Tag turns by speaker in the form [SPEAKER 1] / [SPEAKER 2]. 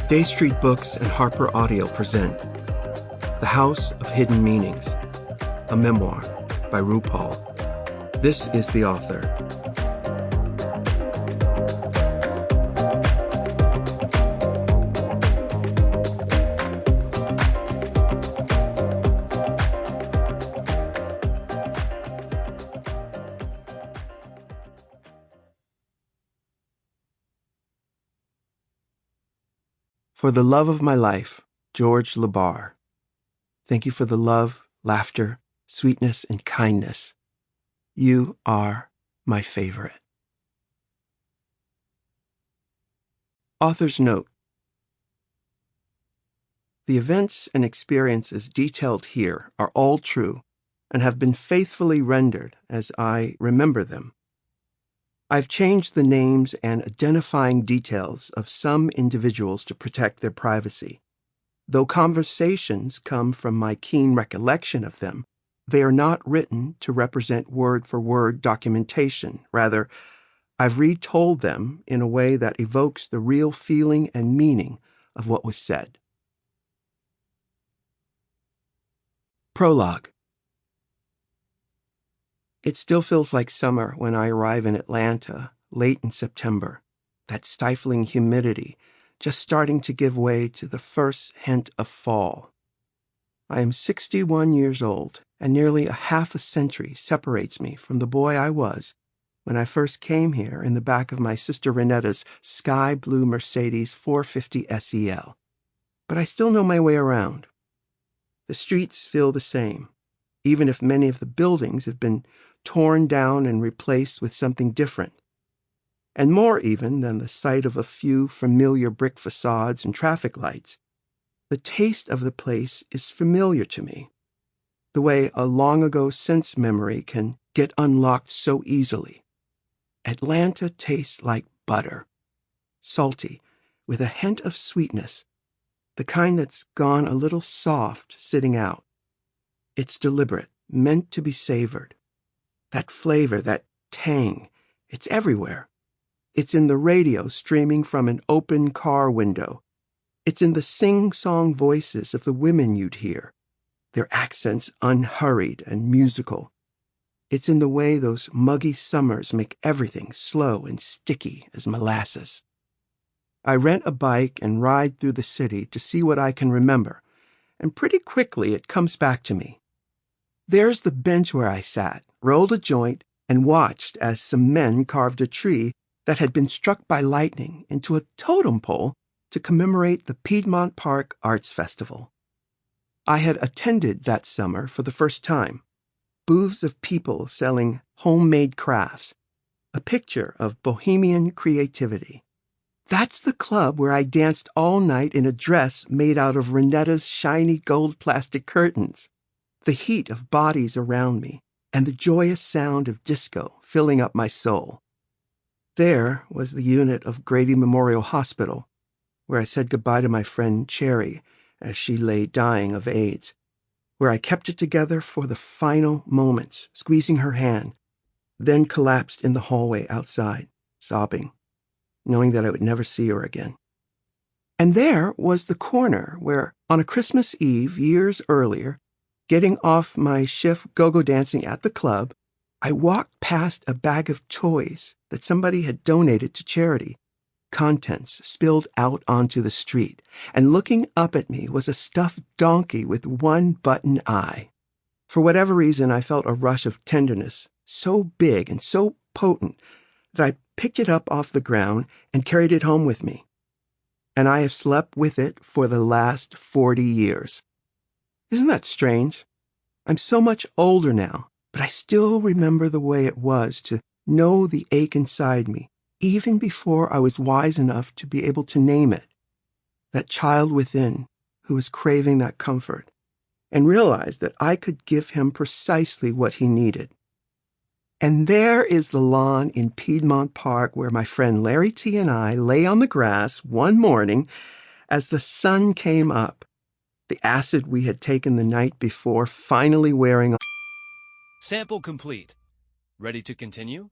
[SPEAKER 1] Day Street Books and HarperAudio present The House of Hidden Meanings, a memoir by Rupaul. This is the author. For the love of my life, George Labar. Thank you for the love, laughter, sweetness, and kindness. You are my favorite. Author's note. The events and experiences detailed here are all true and have been faithfully rendered as I remember them. I've changed the names and identifying details of some individuals to protect their privacy. Though conversations come from my keen recollection of them, they are not written to represent word-for-word documentation. Rather, I've retold them in a way that evokes the real feeling and meaning of what was said. Prologue. It still feels like summer when I arrive in Atlanta, late in September, that stifling humidity just starting to give way to the first hint of fall. I am 61 years old, and nearly a half a century separates me from the boy I was when I first came here in the back of my sister Renetta's sky blue Mercedes 450 SEL. But I still know my way around. The streets feel the same, even if many of the buildings have been torn down and replaced with something different. And more even than the sight of a few familiar brick facades and traffic lights, the taste of the place is familiar to me, the way a long-ago sense memory can get unlocked so easily. Atlanta tastes like butter, salty, with a hint of sweetness, the kind that's gone a little soft sitting out. It's deliberate, meant to be savored. That flavor, that tang, it's everywhere. It's in the radio streaming from an open car window. It's in the sing-song voices of the women you'd hear, their accents unhurried and musical. It's in the way those muggy summers make everything slow and sticky as molasses. I rent a bike and ride through the city to see what I can remember, and pretty quickly it comes back to me. There's the bench where I sat, rolled a joint, and watched as some men carved a tree that had been struck by lightning into a totem pole to commemorate the Piedmont Park Arts Festival. I had attended that summer for the first time. Booths of people selling homemade crafts, a picture of bohemian creativity. That's the club where I danced all night in a dress made out of Renetta's shiny gold plastic curtains. The heat of bodies around me, and the joyous sound of disco filling up my soul. There was the unit of Grady Memorial Hospital, where I said goodbye to my friend Cherry as she lay dying of AIDS, where I kept it together for the final moments, squeezing her hand, then collapsed in the hallway outside, sobbing, knowing that I would never see her again. And there was the corner where, on a Christmas Eve years earlier, getting off my shift go-go dancing at the club, I walked past a bag of toys that somebody had donated to charity. Contents spilled out onto the street, and looking up at me was a stuffed donkey with one button eye. For whatever reason, I felt a rush of tenderness, so big and so potent that I picked it up off the ground and carried it home with me. And I have slept with it for the last 40 years. Isn't that strange? I'm so much older now, but I still remember the way it was to know the ache inside me, even before I was wise enough to be able to name it. That child within who was craving that comfort, and realized that I could give him precisely what he needed. And there is the lawn in Piedmont Park where my friend Larry T. and I lay on the grass one morning as the sun came up, the acid we had taken the night before finally wearing off.
[SPEAKER 2] Sample complete. Ready to continue?